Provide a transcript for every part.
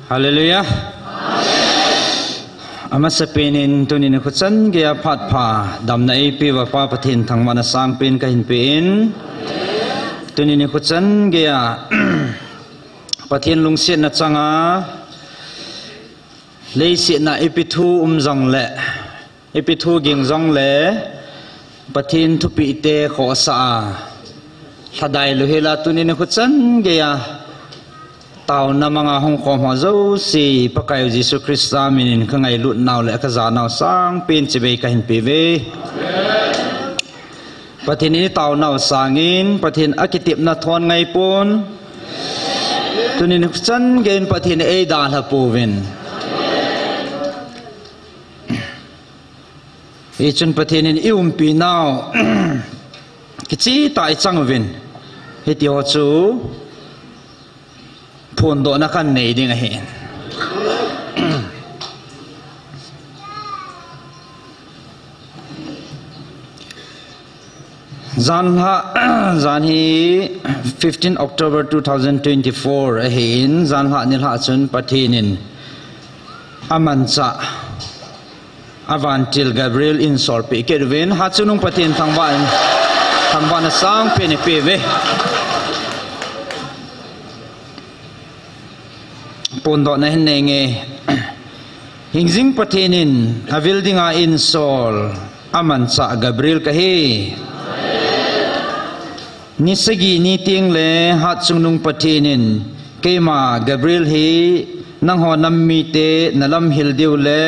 Hallelujah. Amasapenin tunin khutsan gya phat pha damna epi wa pa pathin thangwana sangpin kahin pin tunin khutsan gya pathin lungsit na changa leisi na epithu umjang le epithu gingjang le pathin thupi te kho sa thadai luhela tunin khutsan gya tao na mga hong kom ho zo si pakayo Jesu Krista minin kangai lut naw le ka za naw sang pin chibe kahin pive pathin ni tao naw sangin pathin akitip na thon ngai pon tunin chan gen pathin e da la povin e chun pathin in ium pi naw kichi tai changwin heti ho chu phun do na kan nei ding a hen zan hi 15 October 2024 a hen zan ha nil ha chun pathinin amancha avantil Gabriel in sorpe kerwin ha chunung pathin thangba na sang pe ne pe ve pondo na hinenge hingjing pathinin avildinga in sol amancha Gabriel kahi nisagi ni ting le hat sungnung pathinin kema Gabriel hi nang ho nammi te nalam hildiu le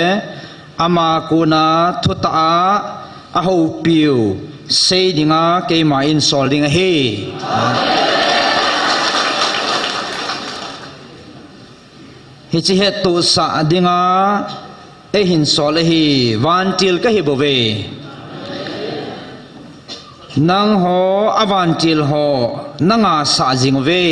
ama kuna thuta a ho piu seidinga kema in sol dinga hi hichi het tu sa dinga e hin sol hi vantil ka hi bove nang ho avantil ho nanga sa jing ve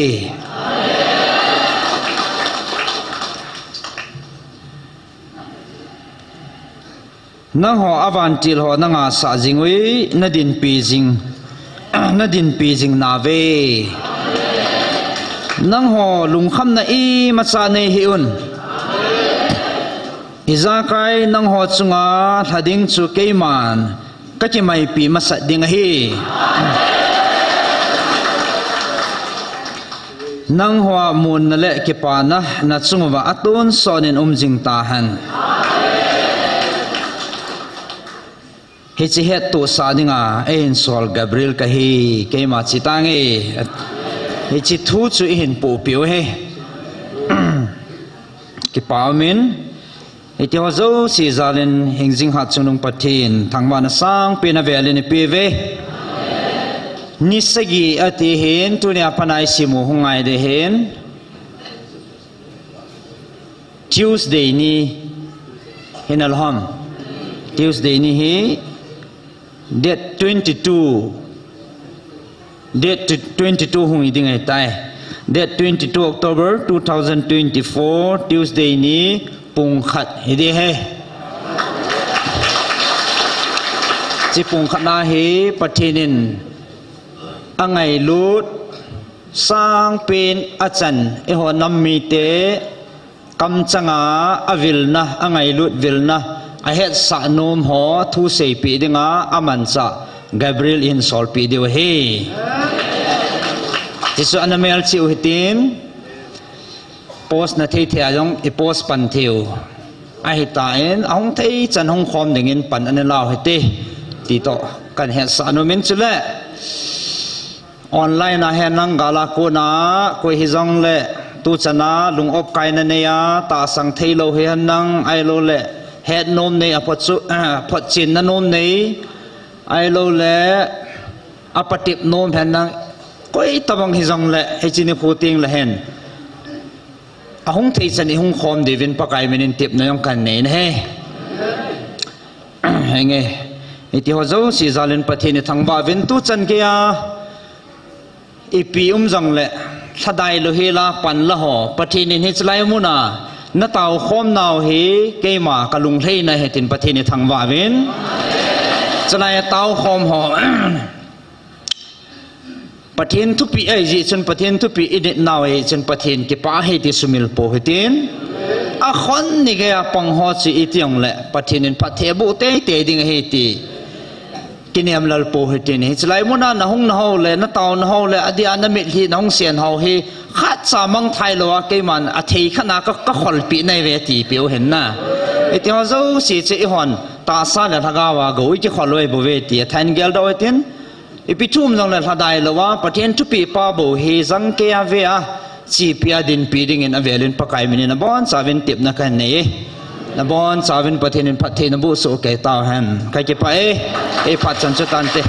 nang ho avantil ho nanga sa jing we nadin pi jing na ve nang ho lung kham na i macha nei hi un izakai nang ho chunga thading chu keiman kachi mai pi masa ding hi nang ho mun na le ke pa na chungwa atun sonin umjing ta han hichi het tu sa dinga ein sol Gabriel ka hi keima chitange hichi thu chu hin pu piu he ki pamin iti ho zo si zalin hingjing hat chunung pathin thangwa na sang pina velin pi ve nisagi ati hen tunia panai simu hungai de hen Tuesday ni hinalham Tuesday ni hi date 22 hungi dingai tai date 22 October 2024 Tuesday ni pung khat hidi he chi pung khat na hi pathinin angai lut sang pin achan e ho nammi te kam changa avilna angai lut vilna a het sa nom ho thu sei pi dinga amancha Gabriel in sol pi diu he tisu anamel chi uhitin post na thei thea jong i post pan thiu a hi ta en ong thei chan hong khom dingin pan an law hete ti to kan he sa no min chule online na he nang gala ko na ko hi jong le tu chana lung op kai na ne ya ta sang thei lo he nang ai lo le het nom ne a phot chu phot chin na nom nei ai lo le apatip nom phan nang koi tabang hi jong le he chini phuting la hen ahong thei chan i hong khom devin pakai menin tip na yong kan nei he henge iti ho zo si zalin pathini thangba vin tu chan ke ya ipi jang le thadai lo hela pan la ho pathini hi chlai mu na na tau khom naw hi keima kalung thei na hetin pathini thangwa vin chlai tau khom ho pathin thu pi ai ji chun pathin thu pi idit naw ai chun pathin ki pa he ti sumil po hitin a khon ni ge pang ho chi itiang le pathinin pathe bu te te ding he ti kiniam lal po he ti ni chlai mona na hung na ho le na taw na ho le adi an mit hi na hung sian ho hi khat sa mang thai lo ke man a thei khana ka khol pi nei ve ti piu hen na eti ho zo si che hon ta sa le thaga wa go i ki kholoi bu ve ti thain gel do tin ipichum long le thadai lo wa pathen tu pi pa bo he zang ke a ve a chi pia din pi ding in avelin pakai min na bon savin tip na kan nei na bon savin pathin in pathe na bu so ke ta han kai ke pa e phat chan chu tan te